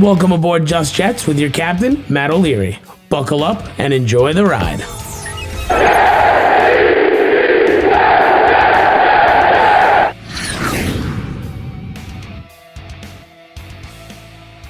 Welcome aboard Just Jets with your captain, Matt O'Leary. Buckle up and enjoy the ride.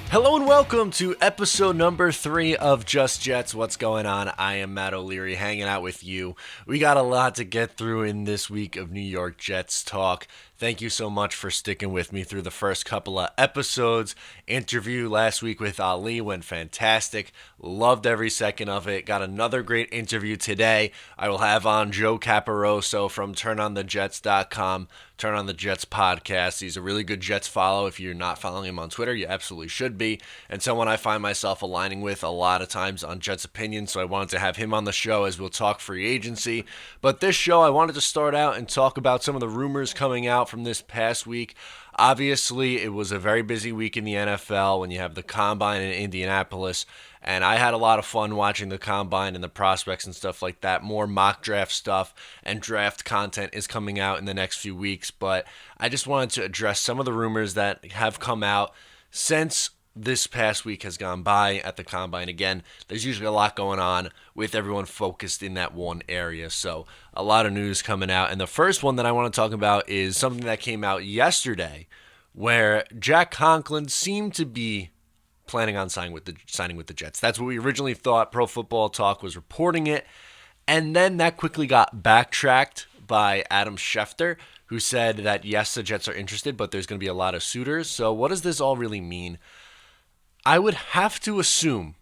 Hello and welcome to episode number 3 of Just Jets. What's going on? I am Matt O'Leary hanging out with you. We got a lot to get through in this week of New York Jets talk. Thank you so much for sticking with me through the first couple of episodes. Interview last week with Ali went fantastic. Loved every second of it. Got another great interview today. I will have on Joe Caporoso from TurnOnTheJets.com, Turn on the Jets podcast. He's a really good Jets follow. If you're not following him on Twitter, you absolutely should be. And someone I find myself aligning with a lot of times on Jets opinions, so I wanted to have him on the show as we'll talk free agency. But this show, I wanted to start out and talk about some of the rumors coming out from this past week. Obviously, it was a very busy week in the NFL when you have the Combine in Indianapolis, and I had a lot of fun watching the Combine and the prospects and stuff like that. More mock draft stuff and draft content is coming out in the next few weeks, but I just wanted to address some of the rumors that have come out since this past week has gone by at the Combine. Again, there's usually a lot going on with everyone focused in that one area, so a lot of news coming out. And the first one that I want to talk about is something that came out yesterday, where Jack Conklin seemed to be planning on signing with the Jets. That's what we originally thought. Pro Football Talk was reporting it, and then that quickly got backtracked by Adam Schefter, who said that yes, the Jets are interested, but there's going to be a lot of suitors. So what does this all really mean? I would have to assume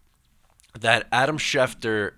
that Adam Schefter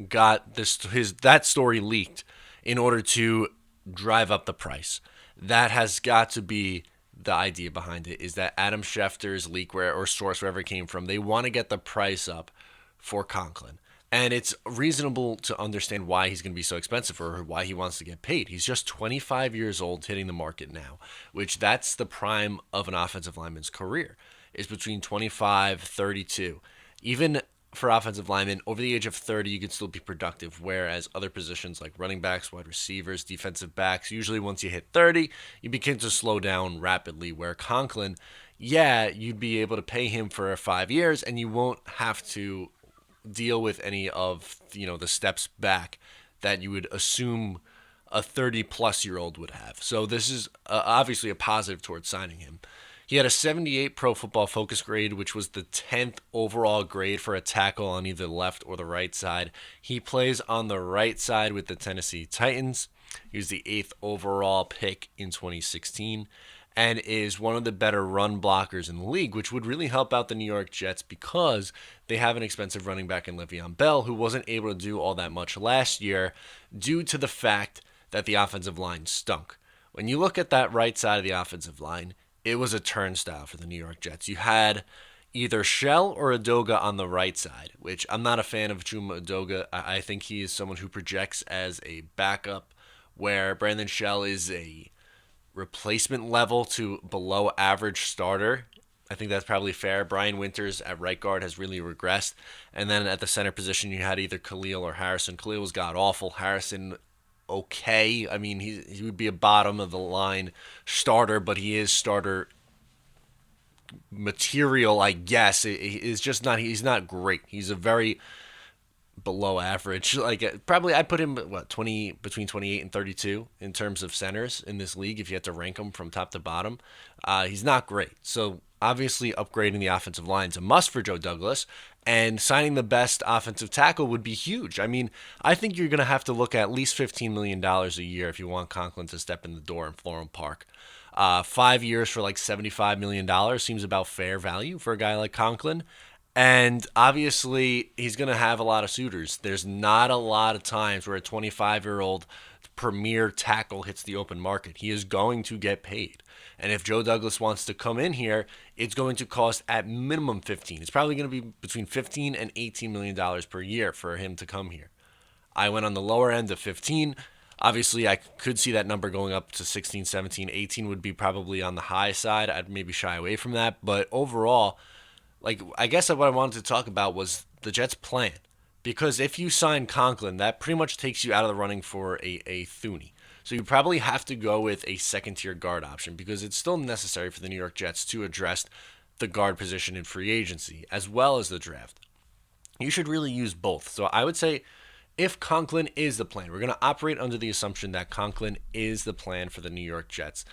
got that story leaked in order to drive up the price. That has got to be the idea behind it, is that Adam Schefter's leak or source, wherever it came from, they want to get the price up for Conklin. And it's reasonable to understand why he's going to be so expensive or why he wants to get paid. He's just 25 years old, hitting the market now, which that's the prime of an offensive lineman's career, is between 25, 32. Even for offensive linemen, over the age of 30, you can still be productive, whereas other positions like running backs, wide receivers, defensive backs, usually once you hit 30, you begin to slow down rapidly, where Conklin, yeah, you'd be able to pay him for 5 years, and you won't have to deal with any of the steps back that you would assume a 30-plus-year-old would have. So this is obviously a positive towards signing him. He had a 78 Pro Football Focus grade, which was the 10th overall grade for a tackle on either the left or the right side. He plays on the right side with the Tennessee Titans. He was the 8th overall pick in 2016 and is one of the better run blockers in the league, which would really help out the New York Jets because they have an expensive running back in Le'Veon Bell who wasn't able to do all that much last year due to the fact that the offensive line stunk. When you look at that right side of the offensive line, it was a turnstile for the New York Jets. You had either Shell or Udoga on the right side, which I'm not a fan of Chuma Udoga. I think he is someone who projects as a backup, where Brandon Shell is a replacement level to below average starter. I think that's probably fair. Brian Winters at right guard has really regressed. And then at the center position, you had either Khalil or Harrison. Khalil was god-awful. Harrison, okay. I mean, he would be a bottom of the line starter, but he is starter material, I guess. He's not great. He's a very below average. Probably I'd put him between 28 and 32 in terms of centers in this league if you had to rank them from top to bottom. He's not great. So obviously upgrading the offensive line is a must for Joe Douglas. And signing the best offensive tackle would be huge. I mean, I think you're going to have to look at least $15 million a year if you want Conklin to step in the door in Florham Park. 5 years for like $75 million seems about fair value for a guy like Conklin. And obviously, he's going to have a lot of suitors. There's not a lot of times where a 25-year-old premier tackle hits the open market. He is going to get paid. And if Joe Douglas wants to come in here, it's going to cost at minimum $15. It's probably going to be between $15 and $18 million per year for him to come here. I went on the lower end of 15. Obviously, I could see that number going up to 16, 17, 18 would be probably on the high side. I'd maybe shy away from that. But overall, I guess what I wanted to talk about was the Jets' plan. Because if you sign Conklin, that pretty much takes you out of the running for a Thuney. So you probably have to go with a second-tier guard option because it's still necessary for the New York Jets to address the guard position in free agency as well as the draft. You should really use both. So I would say if Conklin is the plan, we're going to operate under the assumption that Conklin is the plan for the New York Jets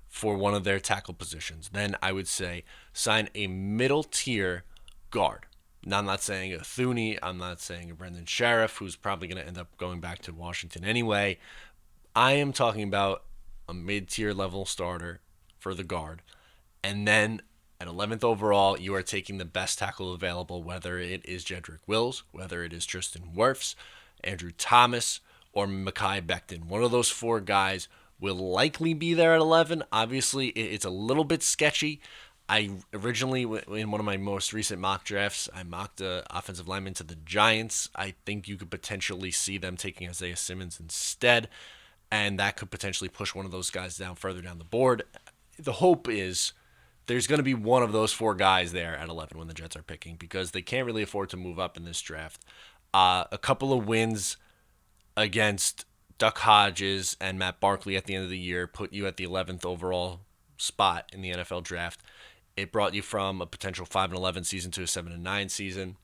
for one of their tackle positions. Then I would say sign a middle tier guard. Now, I'm not saying a Thuney. I'm not saying a Brendan Sheriff, who's probably going to end up going back to Washington anyway. I am talking about a mid-tier level starter for the guard. And then at 11th overall, you are taking the best tackle available, whether it is Jedrick Wills, whether it is Tristan Wirfs, Andrew Thomas, or Mekhi Becton. One of those four guys will likely be there at 11. Obviously, it's a little bit sketchy. I originally, in one of my most recent mock drafts, I mocked the offensive lineman to the Giants. I think you could potentially see them taking Isaiah Simmons instead, and that could potentially push one of those guys down further down the board. The hope is there's going to be one of those four guys there at 11 when the Jets are picking, because they can't really afford to move up in this draft. A couple of wins against Duck Hodges and Matt Barkley at the end of the year put you at the 11th overall spot in the NFL draft. It brought you from a potential 5-11 season to a 7-9 season.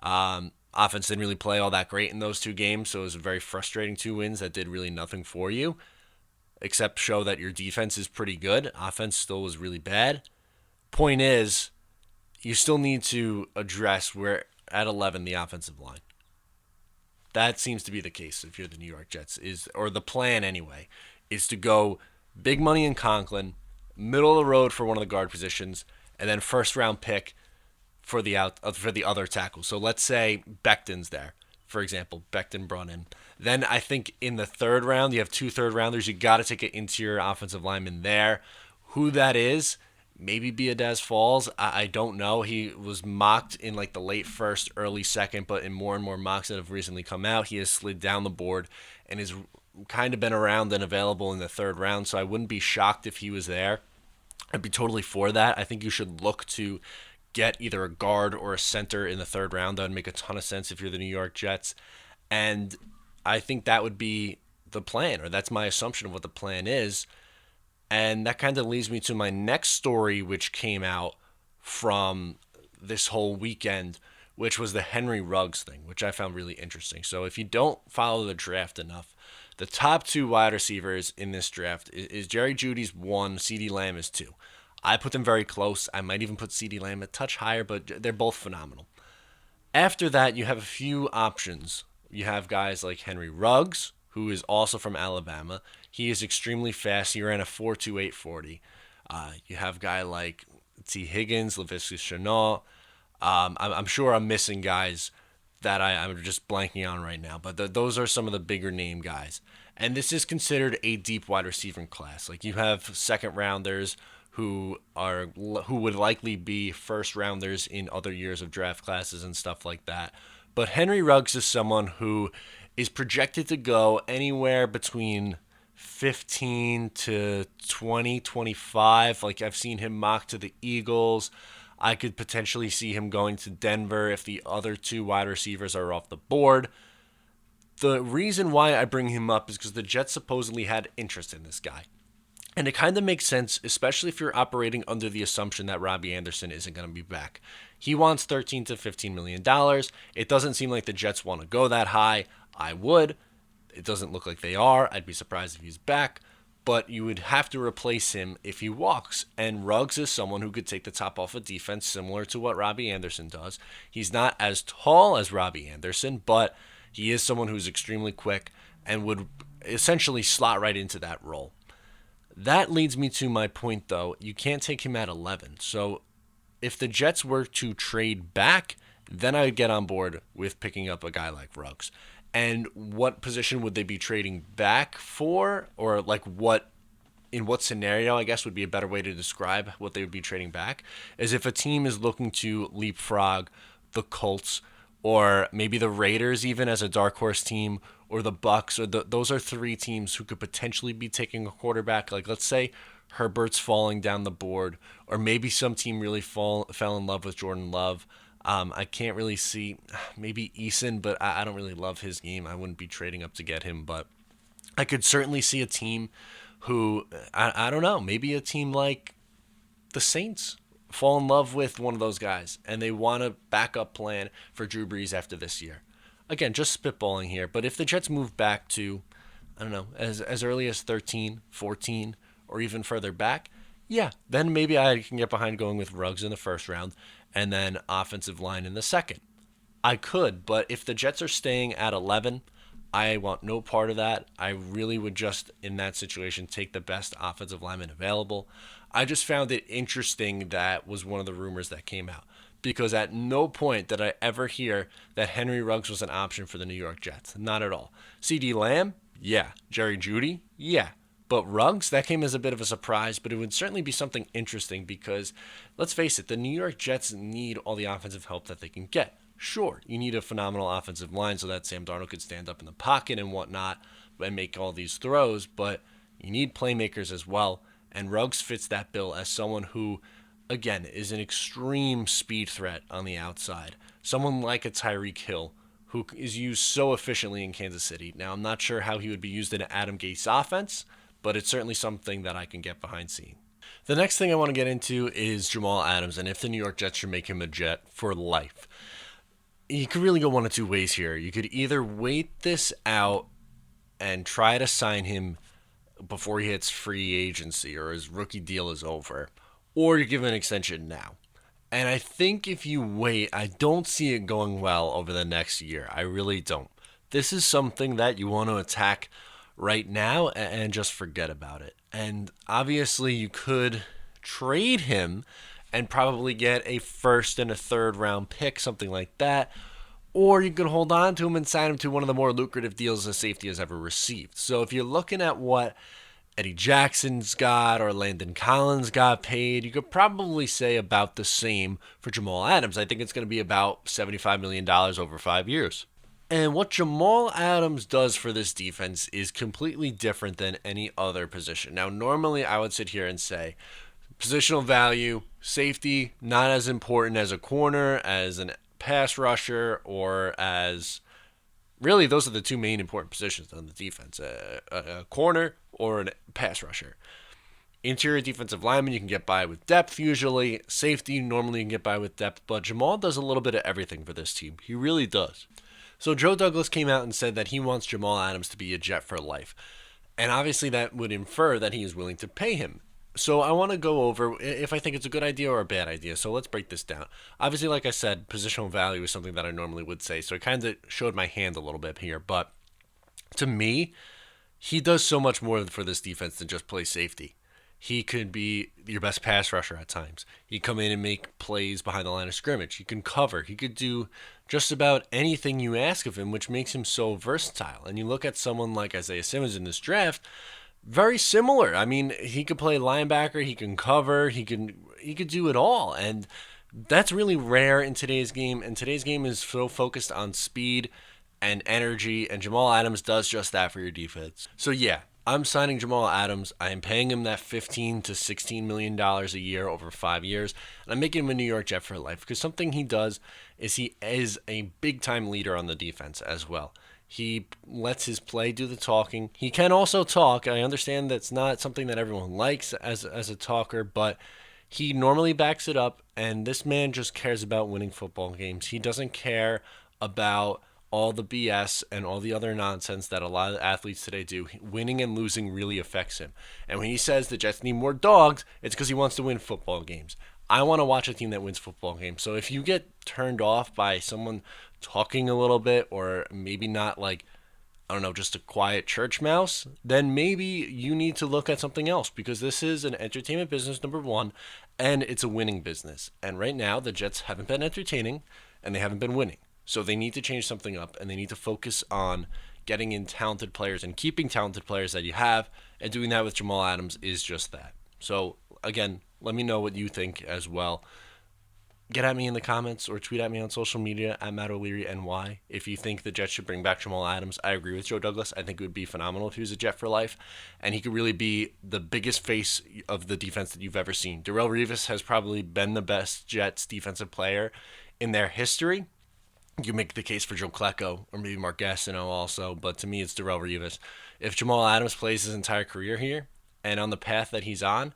Offense didn't really play all that great in those two games, so it was a very frustrating 2 wins that did really nothing for you, except show that your defense is pretty good. Offense still was really bad. Point is, you still need to address where at 11 the offensive line. That seems to be the case if you're the New York Jets, or the plan anyway, is to go big money in Conklin, middle of the road for one of the guard positions, and then first round pick for the other tackle. So let's say Becton's there, for example, Becton brought in. Then I think in the third round, you have 2 third-rounders. You got to take an interior offensive lineman there. Who that is, maybe Biadasz Falls. I don't know. He was mocked in like the late first, early second, but in more and more mocks that have recently come out, he has slid down the board and has kind of been around and available in the third round, so I wouldn't be shocked if he was there. I'd be totally for that. I think you should look to get either a guard or a center in the third round. That would make a ton of sense if you're the New York Jets. And I think that would be the plan, or that's my assumption of what the plan is. And that kind of leads me to my next story, which came out from this whole weekend, which was the Henry Ruggs thing, which I found really interesting. So if you don't follow the draft enough, the top 2 wide receivers in this draft is Jerry Jeudy's 1, CeeDee Lamb is 2. I put them very close. I might even put CeeDee Lamb a touch higher, but they're both phenomenal. After that, you have a few options. You have guys like Henry Ruggs, who is also from Alabama. He is extremely fast. He ran a 4.28 40. You have a guy like T. Higgins, Laviska Shenault. I'm sure I'm missing guys that I'm just blanking on right now, but those are some of the bigger name guys. And this is considered a deep wide receiver class. Like, you have second rounders who would likely be first rounders in other years of draft classes and stuff like that. But Henry Ruggs is someone who is projected to go anywhere between 15 to 20, 25. Like, I've seen him mocked to the Eagles. I could potentially see him going to Denver if the other 2 wide receivers are off the board. The reason why I bring him up is because the Jets supposedly had interest in this guy. And it kind of makes sense, especially if you're operating under the assumption that Robbie Anderson isn't going to be back. He wants $13 to $15 million. It doesn't seem like the Jets want to go that high. I would. It doesn't look like they are. I'd be surprised if he's back. But you would have to replace him if he walks. And Ruggs is someone who could take the top off of defense, similar to what Robbie Anderson does. He's not as tall as Robbie Anderson, but he is someone who's extremely quick and would essentially slot right into that role. That leads me to my point, though. You can't take him at 11. So if the Jets were to trade back, then I would get on board with picking up a guy like Ruggs. And what position would they be trading back for? Or like in what scenario, I guess, would be a better way to describe what they would be trading back, is if a team is looking to leapfrog the Colts, or maybe the Raiders even as a dark horse team, or the Bucks, or those are 3 teams who could potentially be taking a quarterback. Like, let's say Herbert's falling down the board, or maybe some team really fell in love with Jordan Love. I can't really see maybe Eason, but I don't really love his game. I wouldn't be trading up to get him, but I could certainly see a team who, I don't know, maybe a team like the Saints, fall in love with one of those guys and they want a backup plan for Drew Brees after this year. Again, just spitballing here, but if the Jets move back to, I don't know, as early as 13, 14, or even further back, yeah, then maybe I can get behind going with Ruggs in the first round and then offensive line in the second. I could, but if the Jets are staying at 11, I want no part of that. I really would just, in that situation, take the best offensive lineman available. I just found it interesting that was one of the rumors that came out, because at no point did I ever hear that Henry Ruggs was an option for the New York Jets. Not at all. CeeDee Lamb? Yeah. Jerry Jeudy? Yeah. But Ruggs, that came as a bit of a surprise, but it would certainly be something interesting because, let's face it, the New York Jets need all the offensive help that they can get. Sure, you need a phenomenal offensive line so that Sam Darnold could stand up in the pocket and whatnot and make all these throws, but you need playmakers as well, and Ruggs fits that bill as someone who, again, is an extreme speed threat on the outside. Someone like a Tyreek Hill, who is used so efficiently in Kansas City. Now, I'm not sure how he would be used in an Adam Gase offense, but it's certainly something that I can get behind seeing. The next thing I want to get into is Jamal Adams, and if the New York Jets should make him a Jet for life. You could really go one of two ways here. You could either wait this out and try to sign him before he hits free agency or his rookie deal is over, or you give him an extension now. And I think if you wait, I don't see it going well over the next year. I really don't. This is something that you want to attack right now and just forget about it. And obviously you could trade him and probably get a first and a third round pick, something like that. Or you could hold on to him and sign him to one of the more lucrative deals a safety has ever received. So if you're looking at what Eddie Jackson's got or Landon Collins got paid, you could probably say about the same for Jamal Adams. I think it's going to be about $75 million over 5 years. And what Jamal Adams does for this defense is completely different than any other position. Now, normally I would sit here and say, positional value, safety, not as important as a corner, as a pass rusher, or as... Really, those are the two main important positions on the defense, a corner or a pass rusher. Interior defensive lineman, you can get by with depth usually. Safety, normally you can get by with depth. But Jamal does a little bit of everything for this team. He really does. So Joe Douglas came out and said that he wants Jamal Adams to be a Jet for life. And obviously that would infer that he is willing to pay him. So I want to go over if I think it's a good idea or a bad idea. So let's break this down. Obviously, like I said, positional value is something that I normally would say. So I kind of showed my hand a little bit here. But to me, he does so much more for this defense than just play safety. He could be your best pass rusher at times. He come in and make plays behind the line of scrimmage. He can cover. He could do just about anything you ask of him, which makes him so versatile. And you look at someone like Isaiah Simmons in this draft, very similar. I mean, he could play linebacker, he can cover, he could do it all. And that's really rare in today's game. And today's game is so focused on speed and energy, and Jamal Adams does just that for your defense. So yeah, I'm signing Jamal Adams. I am paying him that $15 to $16 million a year over 5 years. And I'm making him a New York Jet for life because something he does is he is a big-time leader on the defense as well. He lets his play do the talking. He can also talk. I understand that's not something that everyone likes as a talker, but he normally backs it up, and this man just cares about winning football games. He doesn't care about all the BS and all the other nonsense that a lot of athletes today do. Winning and losing really affects him. And when he says the Jets need more dogs, it's because he wants to win football games. I want to watch a team that wins football games. So if you get turned off by someone talking a little bit, or maybe not like, I don't know, just a quiet church mouse, then maybe you need to look at something else, because this is an entertainment business, number one, and it's a winning business. And right now, the Jets haven't been entertaining, and they haven't been winning. So they need to change something up, and they need to focus on getting in talented players and keeping talented players that you have, and doing that with Jamal Adams is just that. So, again, let me know what you think as well. Get at me in the comments or tweet at me on social media at Matt O'Leary NY. If you think the Jets should bring back Jamal Adams, I agree with Joe Douglas. I think it would be phenomenal if he was a Jet for life, and he could really be the biggest face of the defense that you've ever seen. Darrelle Revis has probably been the best Jets defensive player in their history. You make the case for Joe Klecko or maybe Mark Gastineau also, but to me it's Darrelle Revis. If Jamal Adams plays his entire career here and on the path that he's on,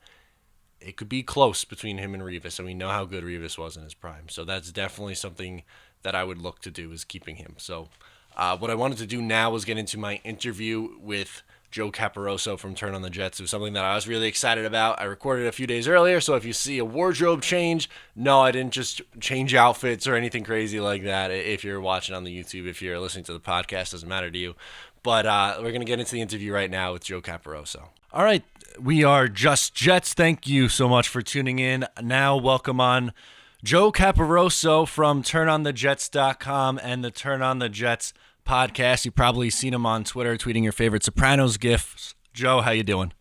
it could be close between him and Revis, and we know how good Revis was in his prime. So that's definitely something that I would look to do, is keeping him. So what I wanted to do now was get into my interview with Joe Caporoso from Turn on the Jets. It was something that I was really excited about. I recorded it a few days earlier, so if you see a wardrobe change, no, I didn't just change outfits or anything crazy like that. If you're watching on the YouTube, if you're listening to the podcast, doesn't matter to you. But we're going to get into the interview right now with Joe Caporoso. All right, we are Just Jets. Thank you so much for tuning in. Now, welcome on Joe Caporoso from TurnOnTheJets.com and the Turn on the Jets podcast. You've probably seen him on Twitter tweeting your favorite Sopranos gifs. Joe, how you doing?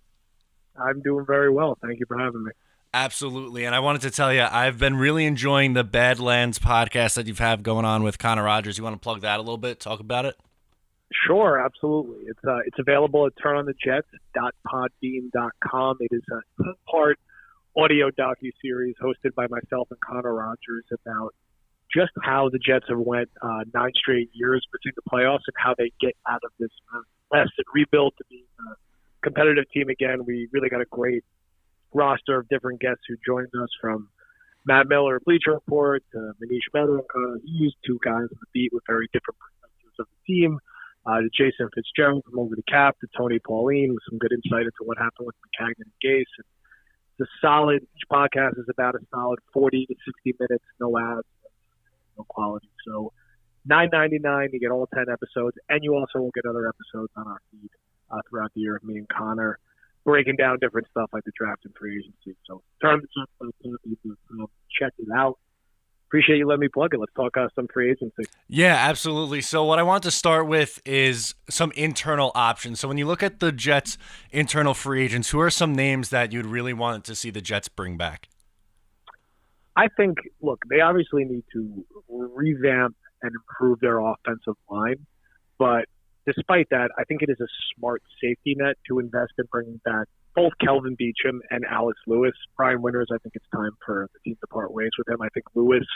I'm doing very well. Thank you for having me. Absolutely. And I wanted to tell you, I've been really enjoying the Badlands podcast that you've had going on with Connor Rogers. You want to plug that a little bit? Talk about it? Sure, absolutely. It's available at turnonthejets.podbean.com. It is a 10-part audio docuseries hosted by myself and Connor Rogers about just how the Jets have went 9 straight years between the playoffs and how they get out of this mess and rebuild to be a competitive team again. We really got a great roster of different guests who joined us, from Matt Miller, Bleacher Report, to Manish Mehta and Connor Hughes, 2 guys on the beat with very different perspectives of the team, to Jason Fitzgerald from Over the Cap, to Tony Pauline with some good insight into what happened with McCagnon and Gase. And it's a solid, each podcast is about a solid 40 to 60 minutes, no ads, no quality. So $9.99, you get all 10 episodes, and you also will get other episodes on our feed throughout the year of me and Connor breaking down different stuff like the draft and free agency. So check it out. Appreciate you letting me plug it. Let's talk some free agency. Yeah, absolutely. So what I want to start with is some internal options. So when you look at the Jets' internal free agents, who are some names that you'd really want to see the Jets bring back? I think, look, they obviously need to revamp and improve their offensive line. But despite that, I think it is a smart safety net to invest in bringing back both Kelvin Beachum and Alex Lewis. Brian Winters, I think it's time for the team to part ways with him. I think Lewis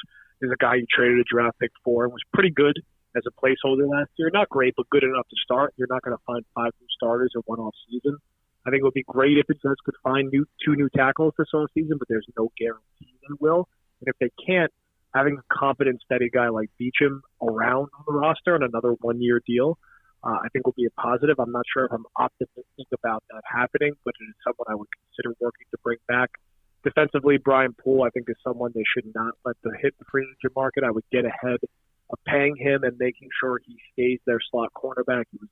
is a guy you traded a draft pick for and was pretty good as a placeholder last year. Not great, but good enough to start. You're not going to find 5 new starters in one off season. I think it would be great if the Jets could find 2 new tackles this off season, but there's no guarantee they will. And if they can't, having a competent, steady guy like Beachum around on the roster on another 1-year deal, I think will be a positive. I'm not sure if I'm optimistic about that happening, but it is someone I would consider working to bring back. Defensively, Brian Poole, I think, is someone they should not let hit the free agent market. I would get ahead of paying him and making sure he stays their slot cornerback. He was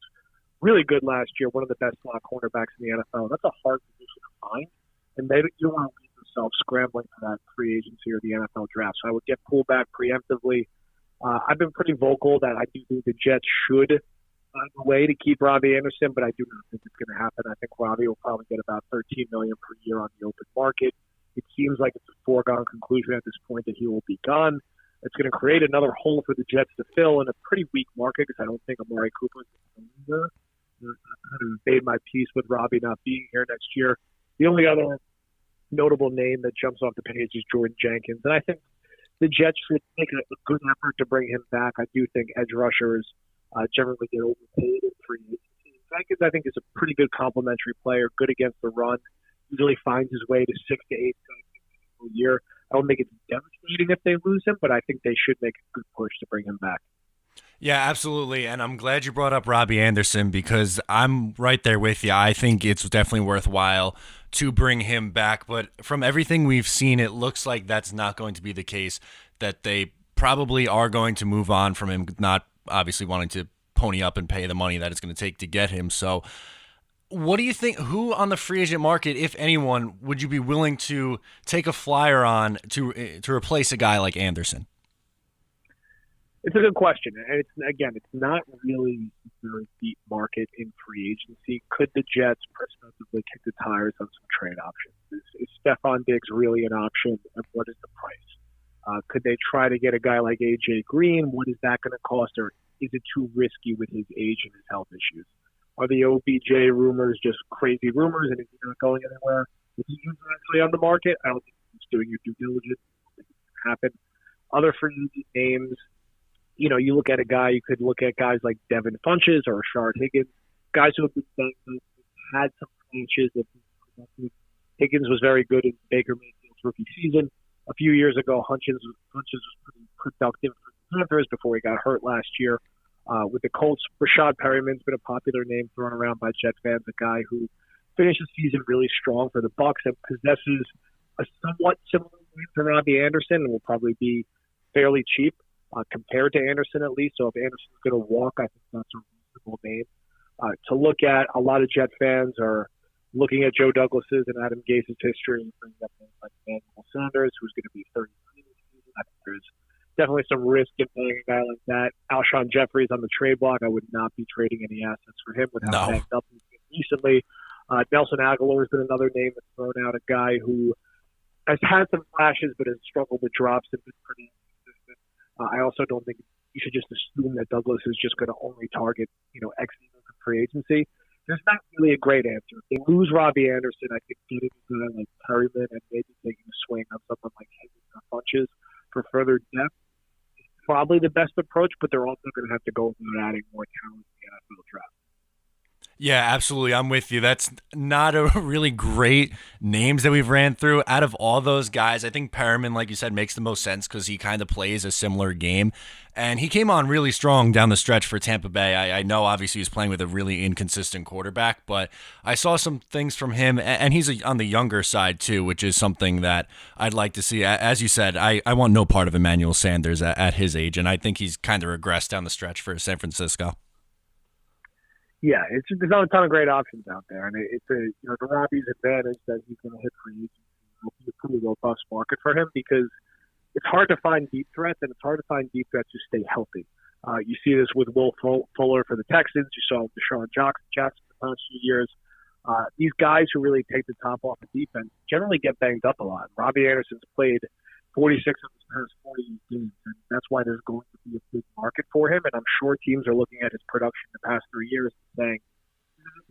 really good last year, one of the best slot cornerbacks in the NFL. That's a hard position to find, and you don't want to leave yourself scrambling for that free agency or the NFL draft. So I would get Poole back preemptively. I've been pretty vocal that I do think the Jets should find a way to keep Robbie Anderson, but I do not think it's going to happen. I think Robbie will probably get about $13 million per year on the open market. It seems like it's a foregone conclusion at this point that he will be gone. It's going to create another hole for the Jets to fill in a pretty weak market, because I don't think Amari Cooper is going to made my peace with Robbie not being here next year. The only other notable name that jumps off the page is Jordan Jenkins, and I think the Jets should make a good effort to bring him back. I do think edge rushers generally get overpaid in free agency. Jenkins, I think, is a pretty good complementary player, good against the run, usually finds his way to 6 to 8 times a year. I don't think it's devastating if they lose him, but I think they should make a good push to bring him back. Yeah, absolutely. And I'm glad you brought up Robbie Anderson, because I'm right there with you. I think it's definitely worthwhile to bring him back. But from everything we've seen, it looks like that's not going to be the case, that they probably are going to move on from him, not obviously wanting to pony up and pay the money that it's going to take to get him. So what do you think? Who on the free agent market, if anyone, would you be willing to take a flyer on to replace a guy like Anderson? It's a good question. And it's not really a very deep market in free agency. Could the Jets prospectively kick the tires on some trade options? Is Stephon Diggs really an option, and what is the price? Could they try to get a guy like A.J. Green? What is that going to cost, or is it too risky with his age and his health issues? Are the OBJ rumors just crazy rumors, and is he not going anywhere? If he's actually on the market, I don't think he's doing your due diligence. I don't think it's going to happen. Other free agent names, you look at a guy, you could look at guys like Devin Funchess or Rashard Higgins, guys who have been had some flashes of Higgins was very good in Baker Mayfield's rookie season. A few years ago, Hunches was pretty productive for the Panthers before he got hurt last year. With the Colts, Rashad Perriman's been a popular name thrown around by Jet fans, a guy who finished the season really strong for the Bucs and possesses a somewhat similar name to Robbie Anderson and will probably be fairly cheap compared to Anderson at least. So if Anderson's going to walk, I think that's a reasonable name to look at. A lot of Jet fans are looking at Joe Douglas's and Adam Gase's history and bringing up names like Emmanuel Sanders, who's going to be 33 this season. I think there's definitely some risk in playing a guy like that. Alshon Jeffries on the trade block, I would not be trading any assets for him with how banged up he's been recently. Nelson Aguilar has been another name that's thrown out, a guy who has had some flashes but has struggled with drops and been pretty inconsistent. I also don't think you should just assume that Douglas is just going to only target, X Eagles in free agency. There's not really a great answer. If they lose Robbie Anderson, I think getting a guy like Perryman and maybe taking a swing on someone like Higgins or Funches for further depth is probably the best approach, but they're also going to have to go about adding more talent in the NFL draft. Yeah, absolutely. I'm with you. That's not a really great names that we've ran through. Out of all those guys, I think Perriman, like you said, makes the most sense because he kind of plays a similar game. And he came on really strong down the stretch for Tampa Bay. I know obviously he's playing with a really inconsistent quarterback, but I saw some things from him, and he's on the younger side too, which is something that I'd like to see. As you said, I want no part of Emmanuel Sanders at his age, and I think he's kind of regressed down the stretch for San Francisco. Yeah, there's not a ton of great options out there, and it's the Robbie's advantage that he's going to hit free agency. It'll be a pretty robust market for him because it's hard to find deep threats, and it's hard to find deep threats who stay healthy. You see this with Will Fuller for the Texans. You saw Deshaun Jackson the past few years. These guys who really take the top off the defense generally get banged up a lot. Robbie Anderson's played 46 of his past 48 games, and that's why there's going to be a big market for him. And I'm sure teams are looking at his production the past 3 years and saying,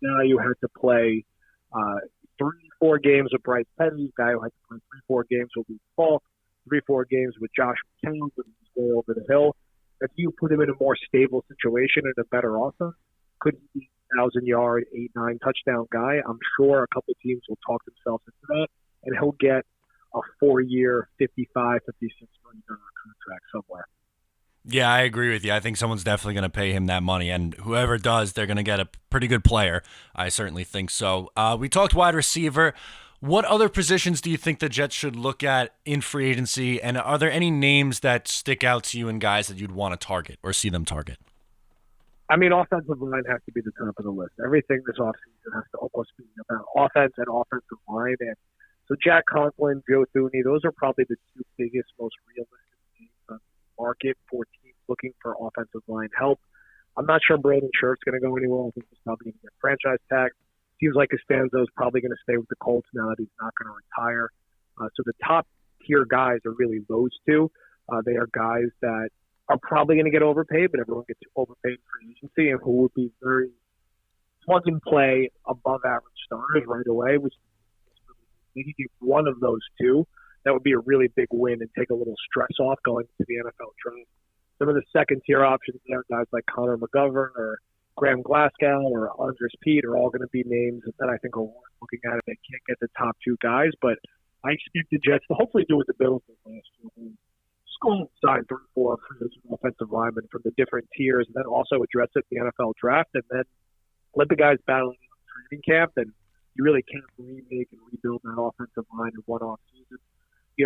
now you had to play 3-4 games with Bryce Petty, guy who had to play 3-4 games with Luke Falk, 3-4 games with Josh McCown when he was way over the hill. If you put him in a more stable situation and a better offense, could he be a 1,000-yard, 8-9 touchdown guy? I'm sure a couple of teams will talk themselves into that, and he'll get a 4-year, $55, $56 million contract somewhere. Yeah, I agree with you. I think someone's definitely going to pay him that money, and whoever does, they're going to get a pretty good player. I certainly think so. We talked wide receiver. What other positions do you think the Jets should look at in free agency, and are there any names that stick out to you and guys that you'd want to target or see them target? I mean, offensive line has to be the top of the list. Everything this offseason has to almost be about offense and offensive line, and so Jack Conklin, Joe Thuney, those are probably the two biggest, most realistic names on the market for teams looking for offensive line help. I'm not sure Brandon Scherff's going to go anywhere. I think he's probably going to get franchise tag. Seems like Costanzo is probably going to stay with the Colts now that he's not going to retire. So the top tier guys are really those two. They are guys that are probably going to get overpaid, but everyone gets overpaid for agency and who would be very plug and play above average starters right away, which you could get one of those two. That would be a really big win and take a little stress off going to the NFL draft. Some of the second tier options there, guys like Connor McGovern or Graham Glasgow or Andres Pete are all going to be names that I think are worth looking at if they can't get the top two guys. But I expect the Jets to hopefully do what the Bills did last year. School sign 3-4 offensive linemen from the different tiers and then also address it in the NFL draft and then let the guys battle in training camp. And you really can't remake and rebuild that offensive line in one off season.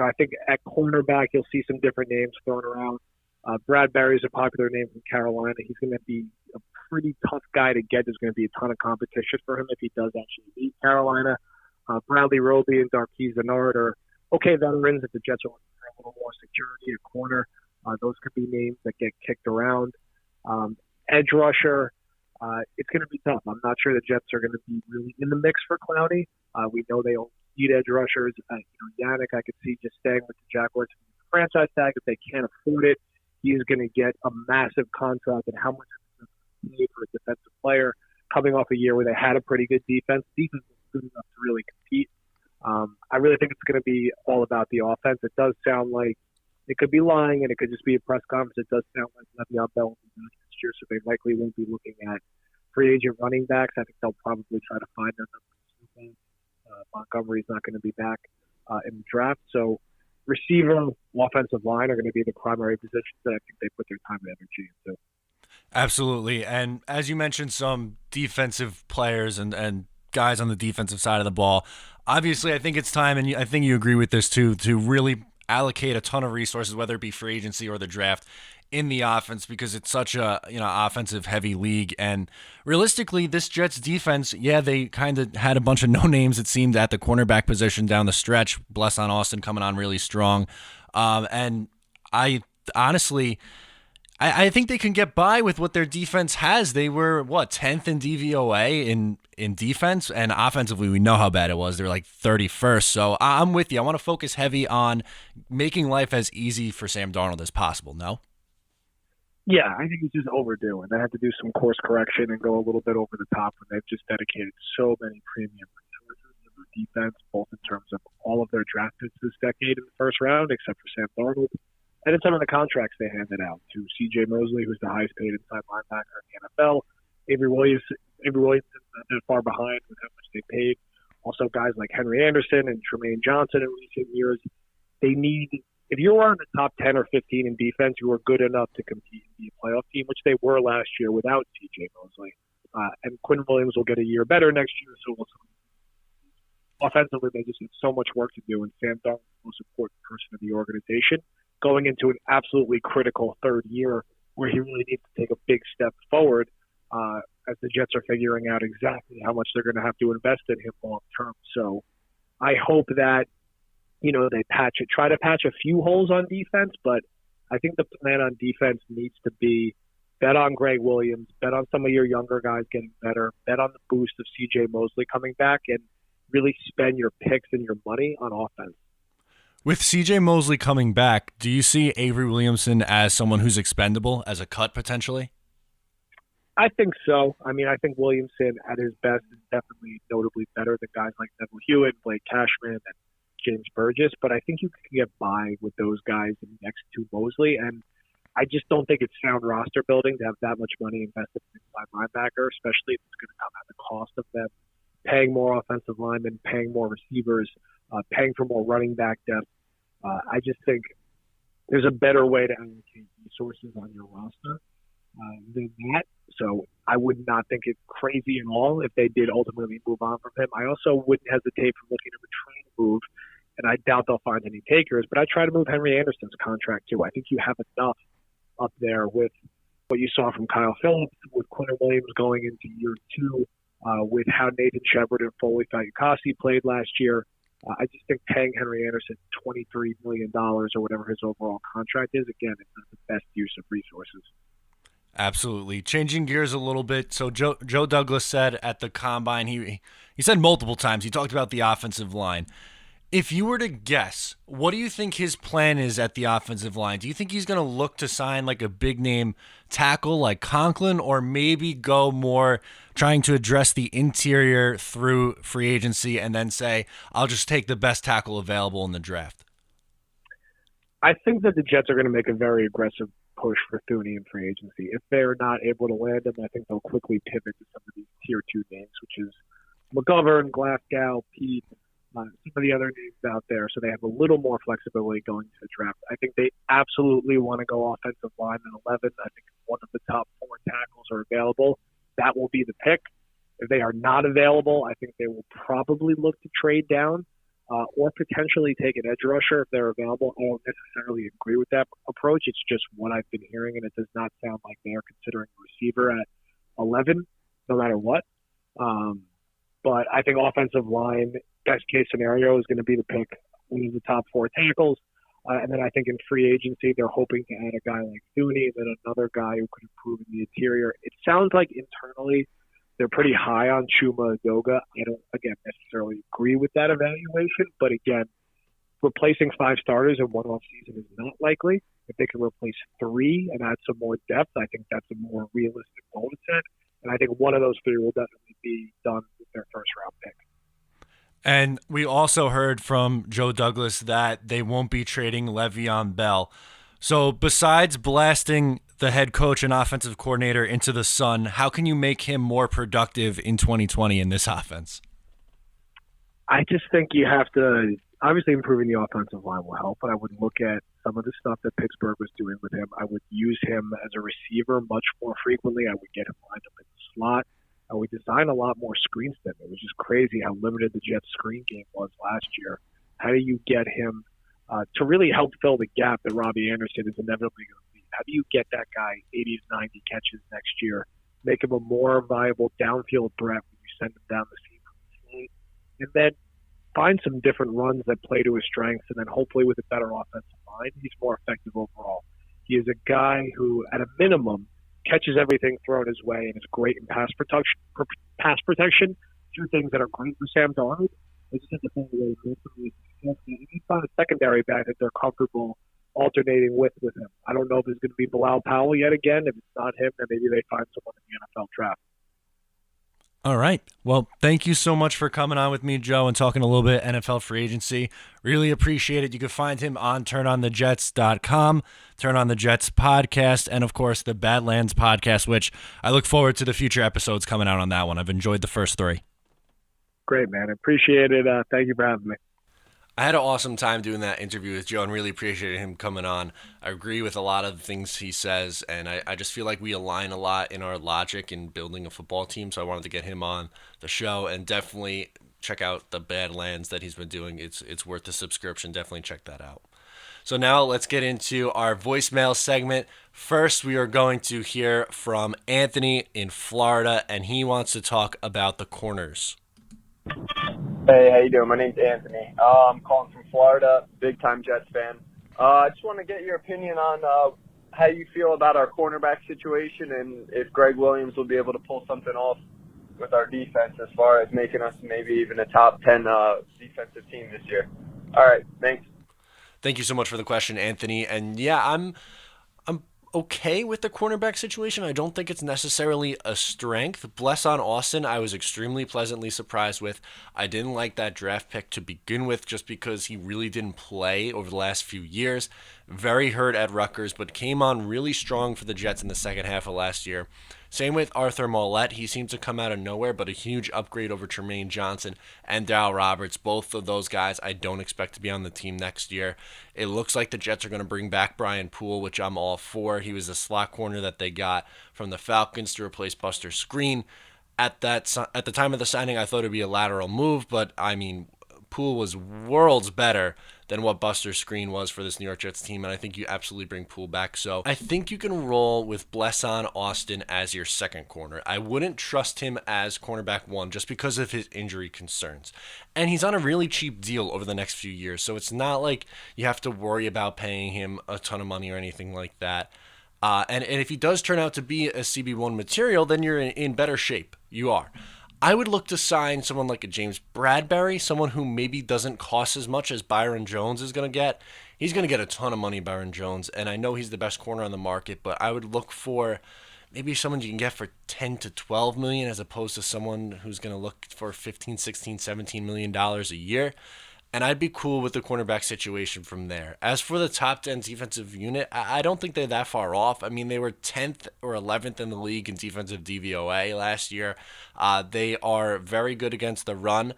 I think at cornerback you'll see some different names thrown around. Brad Berry's a popular name from Carolina. He's going to be a pretty tough guy to get. There's going to be a ton of competition for him if he does actually beat Carolina. Bradley Roby and Darqueze Dennard are okay veterans if the Jets are looking for a little more security at corner. Those could be names that get kicked around. Edge rusher, it's going to be tough. I'm not sure the Jets are going to be really in the mix for Clowney. We know they don't need edge rushers. Yannick, I could see just staying with the Jaguars franchise tag if they can't afford it. He is going to get a massive contract, and how much is it paid for a defensive player coming off a year where they had a pretty good defense? Defense is good enough to really compete. I really think it's going to be all about the offense. It does sound like it could be lying, and it could just be a press conference. It does sound like Le'Veon Bell will be back next year, so they likely won't be looking at free agent running backs. I think they'll probably try to find them. Montgomery's not going to be back in the draft. So receiver, offensive line are going to be the primary positions that I think they put their time and energy into. Absolutely. And as you mentioned, some defensive players and guys on the defensive side of the ball. Obviously, I think it's time, and I think you agree with this too, to really allocate a ton of resources, whether it be free agency or the draft, in the offense, because it's such a offensive heavy league. And realistically, this Jets defense, they kind of had a bunch of no names, it seemed, at the cornerback position down the stretch. Bless on Austin coming on really strong. And I honestly, I think they can get by with what their defense has. They were 10th in DVOA in defense, and offensively we know how bad it was. They're like 31st. So I'm with you. I want to focus heavy on making life as easy for Sam Darnold as possible. No? Yeah, I think it's just overdue, and they have to do some course correction and go a little bit over the top when they've just dedicated so many premium resources to their defense, both in terms of all of their draft picks this decade in the first round, except for Sam Darnold, and in some of the contracts they handed out to C.J. Mosley, who's the highest paid inside linebacker in the NFL. Avery Williamson not that far behind with how much they paid. Also, guys like Henry Anderson and Tremaine Johnson in recent years. They need, if you were in the top 10 or 15 in defense, you were good enough to compete and be a playoff team, which they were last year without C.J. Mosley. And Quinn Williams will get a year better next year, so we'll see. Offensively, they just have so much work to do, and Sam Darnold is the most important person in the organization, going into an absolutely critical third year where he really needs to take a big step forward as the Jets are figuring out exactly how much they're going to have to invest in him long term. So I hope that, they try to patch a few holes on defense, but I think the plan on defense needs to be bet on Greg Williams, bet on some of your younger guys getting better, bet on the boost of C.J. Mosley coming back, and really spend your picks and your money on offense. With C.J. Mosley coming back, do you see Avery Williamson as someone who's expendable, as a cut potentially? I think so. I mean, I think Williamson at his best is definitely notably better than guys like Neville Hewitt, Blake Cashman, and James Burgess, but I think you can get by with those guys next to Mosley, and I just don't think it's sound roster building to have that much money invested in inside linebacker, especially if it's going to come at the cost of them paying more offensive linemen, paying more receivers, paying for more running back depth. I just think there's a better way to allocate resources on your roster than that. So I would not think it's crazy at all if they did ultimately move on from him. I also wouldn't hesitate from looking at a trade move, and I doubt they'll find any takers, but I try to move Henry Anderson's contract too. I think you have enough up there with what you saw from Kyle Phillips, with Quinton Williams going into year two, with how Nathan Shepard and Foley Fatukasi played last year. I just think paying Henry Anderson $23 million or whatever his overall contract is, again, it's not the best use of resources. Absolutely. Changing gears a little bit. So Joe Douglas said at the Combine, he said multiple times, he talked about the offensive line. If you were to guess, what do you think his plan is at the offensive line? Do you think he's going to look to sign like a big name tackle like Conklin, or maybe go more trying to address the interior through free agency and then say, I'll just take the best tackle available in the draft? I think that the Jets are going to make a very aggressive push for Thuney in free agency. If they're not able to land him, I think they'll quickly pivot to some of these tier 2 names, which is McGovern, Glasgow, Pete, some of the other names out there, so they have a little more flexibility going to the draft. I think they absolutely want to go offensive lineman 11. I think if one of the top 4 tackles are available, that will be the pick. If they are not available, I think they will probably look to trade down or potentially take an edge rusher if they're available. I don't necessarily agree with that approach. It's just what I've been hearing, and it does not sound like they are considering a receiver at 11, no matter what. But I think offensive line, best case scenario, is going to be the pick, one of the top 4 tackles. And then I think in free agency, they're hoping to add a guy like Thuney and then another guy who could improve in the interior. It sounds like internally they're pretty high on Chuma Edoga. I don't, again, necessarily agree with that evaluation. But again, replacing 5 starters in one off season is not likely. If they can replace 3 and add some more depth, I think that's a more realistic goal to set. And I think one of those 3 will definitely be done with their first round pick. And we also heard from Joe Douglas that they won't be trading Le'Veon Bell. So besides blasting the head coach and offensive coordinator into the sun, how can you make him more productive in 2020 in this offense? I just think you have to obviously improving the offensive line will help, but I would look at some of the stuff that Pittsburgh was doing with him. I would use him as a receiver much more frequently. I would get him lined up in the slot. I would design a lot more screens than it was just crazy how limited the Jets screen game was last year. How do you get him to really help fill the gap that Robbie Anderson is inevitably going to be? How do you get that guy 80 to 90 catches next year, make him a more viable downfield threat when you send him down the seam from the slate, and then find some different runs that play to his strengths, and then hopefully with a better offensive line, he's more effective overall. He is a guy who, at a minimum, catches everything thrown his way and is great in pass protection. Two things that are great for Sam Darnold. They just have to find a way to he's not a secondary back that they're comfortable alternating with him. I don't know if it's going to be Bilal Powell yet again. If it's not him, then maybe they find someone in the NFL draft. All right. Well, thank you so much for coming on with me, Joe, and talking a little bit NFL free agency. Really appreciate it. You can find him on turnonthejets.com, Turn on the Jets podcast, and, of course, the Badlands podcast, which I look forward to the future episodes coming out on that one. I've enjoyed the first 3. Great, man. Appreciate it. Thank you for having me. I had an awesome time doing that interview with Joe and really appreciated him coming on. I agree with a lot of the things he says, and I just feel like we align a lot in our logic in building a football team, so I wanted to get him on the show, and definitely check out the Badlands that he's been doing. It's worth the subscription. Definitely check that out. So now let's get into our voicemail segment. First, we are going to hear from Anthony in Florida, and he wants to talk about the corners. Hey, how you doing? My name's Anthony. I'm calling from Florida, big-time Jets fan. I just want to get your opinion on how you feel about our cornerback situation and if Greg Williams will be able to pull something off with our defense as far as making us maybe even a top 10 defensive team this year. All right, thanks. Thank you so much for the question, Anthony. And yeah, I'm okay with the cornerback situation. I don't think it's necessarily a strength. Bless on Austin, I was extremely pleasantly surprised with. I didn't like that draft pick to begin with just because he really didn't play over the last few years. Very hurt at Rutgers, but came on really strong for the Jets in the second half of last year. Same with Arthur Mollett. He seemed to come out of nowhere, but a huge upgrade over Tremaine Johnson and Darryl Roberts. Both of those guys I don't expect to be on the team next year. It looks like the Jets are going to bring back Brian Poole, which I'm all for. He was the slot corner that they got from the Falcons to replace Buster Skrine. At the time of the signing, I thought it would be a lateral move, but I mean, Poole was worlds better than what Buster Skrine was for this New York Jets team, and I think you absolutely bring Poole back. So I think you can roll with Blesson Austin as your second corner. I wouldn't trust him as cornerback 1 just because of his injury concerns. And he's on a really cheap deal over the next few years, so it's not like you have to worry about paying him a ton of money or anything like that. And if he does turn out to be a CB1 material, then you're in better shape. You are. I would look to sign someone like a James Bradbury, someone who maybe doesn't cost as much as Byron Jones is going to get. He's going to get a ton of money, Byron Jones, and I know he's the best corner on the market, but I would look for maybe someone you can get for 10 to 12 million as opposed to someone who's going to look for 15, 16, 17 million dollars a year. And I'd be cool with the cornerback situation from there. As for the top 10 defensive unit, I don't think they're that far off. I mean, they were 10th or 11th in the league in defensive DVOA last year. They are very good against the run.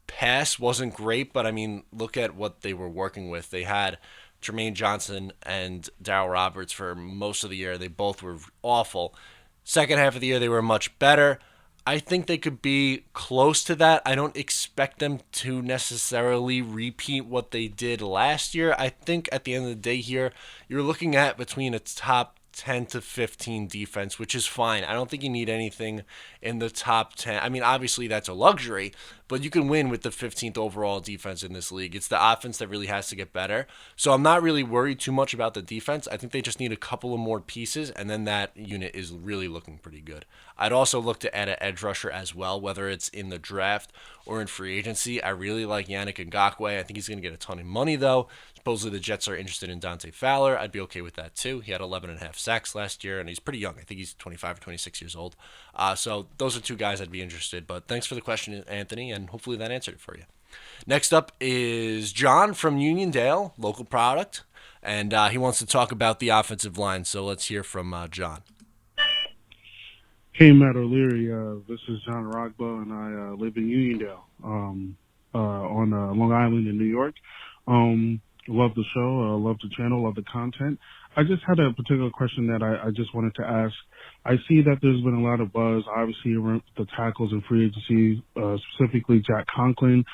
Pass wasn't great, but I mean, look at what they were working with. They had Tremaine Johnson and Darryl Roberts for most of the year. They both were awful. Second half of the year, they were much better. I think they could be close to that. I don't expect them to necessarily repeat what they did last year. I think at the end of the day here, you're looking at between a top 10 to 15 defense, which is fine. I don't think you need anything in the top 10. I mean, obviously that's a luxury, but you can win with the 15th overall defense in this league. It's the offense that really has to get better. So I'm not really worried too much about the defense. I think they just need a couple of more pieces, and then that unit is really looking pretty good. I'd also look to add an edge rusher as well, whether it's in the draft or in free agency. I really like Yannick Ngakoue. I think he's going to get a ton of money, though. Supposedly the Jets are interested in Dante Fowler. I'd be okay with that, too. He had 11.5 sacks last year, and he's pretty young. I think he's 25 or 26 years old. So those are two guys I'd be interested. But thanks for the question, Anthony, and hopefully that answered it for you. Next up is John from Uniondale, local product, and he wants to talk about the offensive line. So let's hear from John. Hey, Matt O'Leary. This is John Rogbo, and I live in Uniondale. on Long Island in New York. Love the show, love the channel, love the content. I just had a particular question that I just wanted to ask. I see that there's been a lot of buzz, obviously, around the tackles and free agency, specifically Jack Conklin,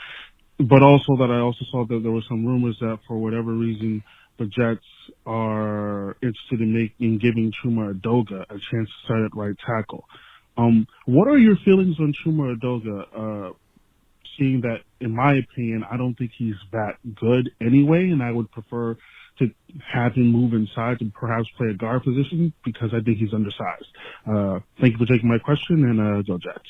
but also that I also saw that there were some rumors that for whatever reason the Jets are interested in giving Chuma Edoga a chance to start at right tackle. What are your feelings on Chuma Edoga? Seeing that, in my opinion, I don't think he's that good anyway, and I would prefer to have him move inside to perhaps play a guard position because I think he's undersized. Thank you for taking my question, and go Jets.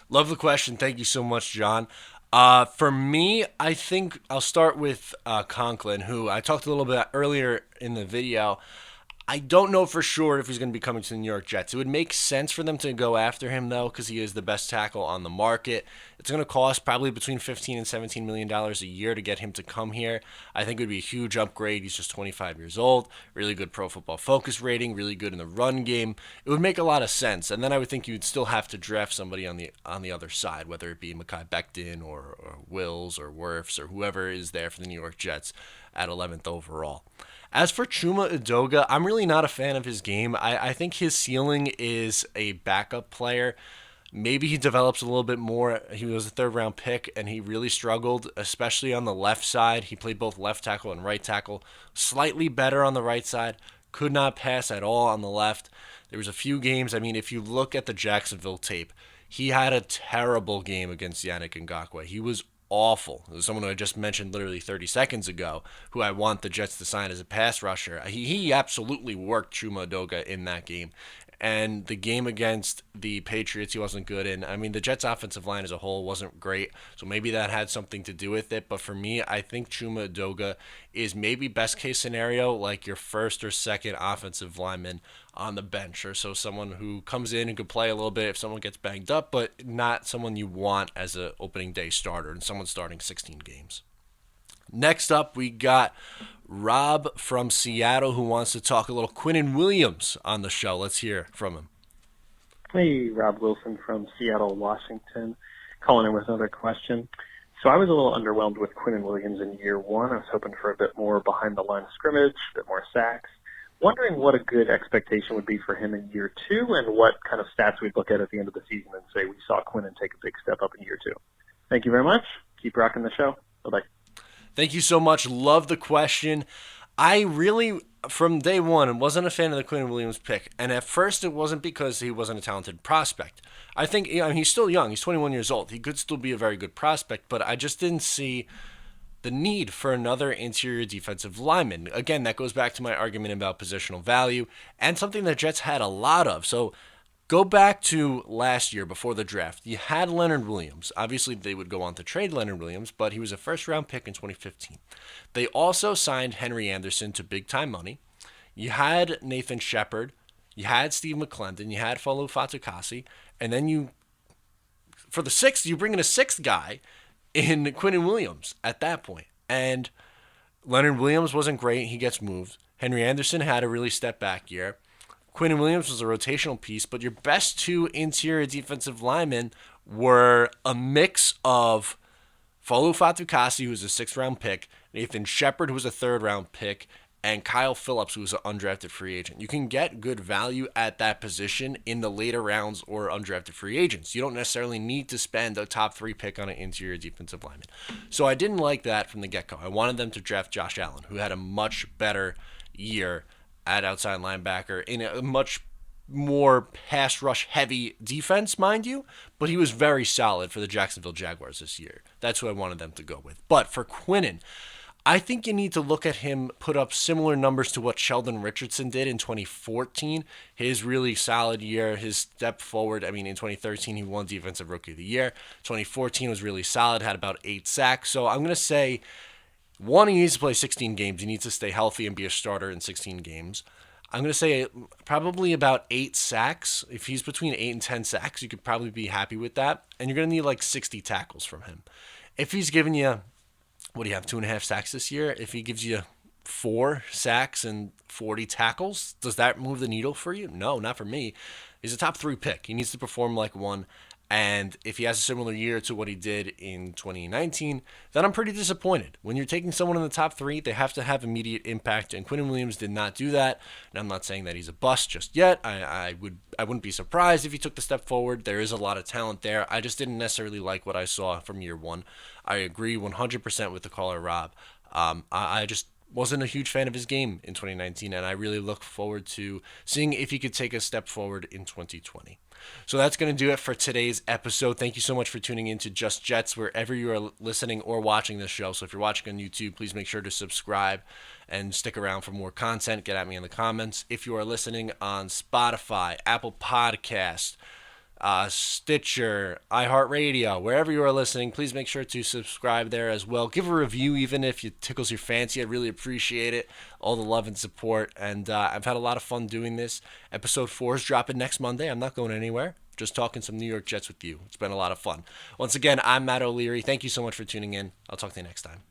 Love the question. Thank you so much, John. For me, I think I'll start with Conklin, who I talked a little bit earlier in the video. I don't know for sure if he's going to be coming to the New York Jets. It would make sense for them to go after him, though, because he is the best tackle on the market. It's going to cost probably between $15 and $17 million a year to get him to come here. I think it would be a huge upgrade. He's just 25 years old, really good Pro Football Focus rating, really good in the run game. It would make a lot of sense. And then I would think you'd still have to draft somebody on the other side, whether it be Mekhi Becton or Wills or Wirfs or whoever is there for the New York Jets at 11th overall. As for Chuma Edoga, I'm really not a fan of his game. I think his ceiling is a backup player. Maybe he develops a little bit more. He was a third-round pick, and he really struggled, especially on the left side. He played both left tackle and right tackle. Slightly better on the right side. Could not pass at all on the left. There was a few games. I mean, if you look at the Jacksonville tape, he had a terrible game against Yannick Ngakoue. He was awful. Someone who I just mentioned literally 30 seconds ago, who I want the Jets to sign as a pass rusher. He absolutely worked Chuma Edoga in that game. And the game against the Patriots, he wasn't good in. I mean, the Jets' offensive line as a whole wasn't great, so maybe that had something to do with it. But for me, I think Chuma Edoga is maybe best case scenario, like your first or second offensive lineman on the bench, or so someone who comes in and could play a little bit if someone gets banged up, but not someone you want as an opening day starter and someone starting 16 games. Next up, we got Rob from Seattle who wants to talk a little Quinnen Williams on the show. Let's hear from him. Hey, Rob Wilson from Seattle, Washington, calling in with another question. So I was a little underwhelmed with Quinnen Williams in year one. I was hoping for a bit more behind the line of scrimmage, a bit more sacks. Wondering what a good expectation would be for him in year two and what kind of stats we'd look at the end of the season and say we saw Quinnen take a big step up in year two. Thank you very much. Keep rocking the show. Bye-bye. Thank you so much. Love the question. I really, from day one, wasn't a fan of the Quinnen Williams pick. And at first, it wasn't because he wasn't a talented prospect. I think he's still young. He's 21 years old. He could still be a very good prospect, but I just didn't see the need for another interior defensive lineman. Again, that goes back to my argument about positional value and something that Jets had a lot of. So go back to last year before the draft. You had Leonard Williams. Obviously, they would go on to trade Leonard Williams, but he was a first-round pick in 2015. They also signed Henry Anderson to big-time money. You had Nathan Shepard. You had Steve McClendon. You had Folu Fatukasi. And then for the sixth, you bring in a sixth guy in Quinnen Williams at that point. And Leonard Williams wasn't great. He gets moved. Henry Anderson had a really step-back year. Quinnen Williams was a rotational piece, but your best two interior defensive linemen were a mix of Folu Fatukasi, who was a sixth-round pick, Nathan Shepard, who was a third-round pick, and Kyle Phillips, who was an undrafted free agent. You can get good value at that position in the later rounds or undrafted free agents. You don't necessarily need to spend a top 3 pick on an interior defensive lineman. So I didn't like that from the get-go. I wanted them to draft Josh Allen, who had a much better year at outside linebacker in a much more pass rush heavy defense, mind you, but he was very solid for the Jacksonville Jaguars this year. That's who I wanted them to go with. But for Quinnen, I think you need to look at him put up similar numbers to what Sheldon Richardson did in 2014. His really solid year, his step forward. I mean, in 2013, he won Defensive Rookie of the Year. 2014 was really solid, had about 8 sacks. So I'm going to say, one, he needs to play 16 games. He needs to stay healthy and be a starter in 16 games. I'm going to say probably about 8 sacks. If he's between 8 and 10 sacks, you could probably be happy with that. And you're going to need like 60 tackles from him. If he's giving you, what do you have, 2.5 sacks this year? If he gives you 4 sacks and 40 tackles, does that move the needle for you? No, not for me. He's a top 3 pick. He needs to perform like one. And if he has a similar year to what he did in 2019, then I'm pretty disappointed. When you're taking someone in the top 3, they have to have immediate impact, and Quinnen Williams did not do that. And I'm not saying that he's a bust just yet. I wouldn't be surprised if he took the step forward. There is a lot of talent there. I just didn't necessarily like what I saw from year 1. I agree 100% with the caller, Rob. I just wasn't a huge fan of his game in 2019, and I really look forward to seeing if he could take a step forward in 2020. So that's going to do it for today's episode. Thank you so much for tuning in to Just Jets, wherever you are listening or watching this show. So if you're watching on YouTube, please make sure to subscribe and stick around for more content. Get at me in the comments. If you are listening on Spotify, Apple Podcasts, Stitcher, iHeartRadio, wherever you are listening, please make sure to subscribe there as well. Give a review even if it tickles your fancy. I really appreciate it. All the love and support. And I've had a lot of fun doing this. Episode 4 is dropping next Monday. I'm not going anywhere. Just talking some New York Jets with you. It's been a lot of fun. Once again, I'm Matt O'Leary. Thank you so much for tuning in. I'll talk to you next time.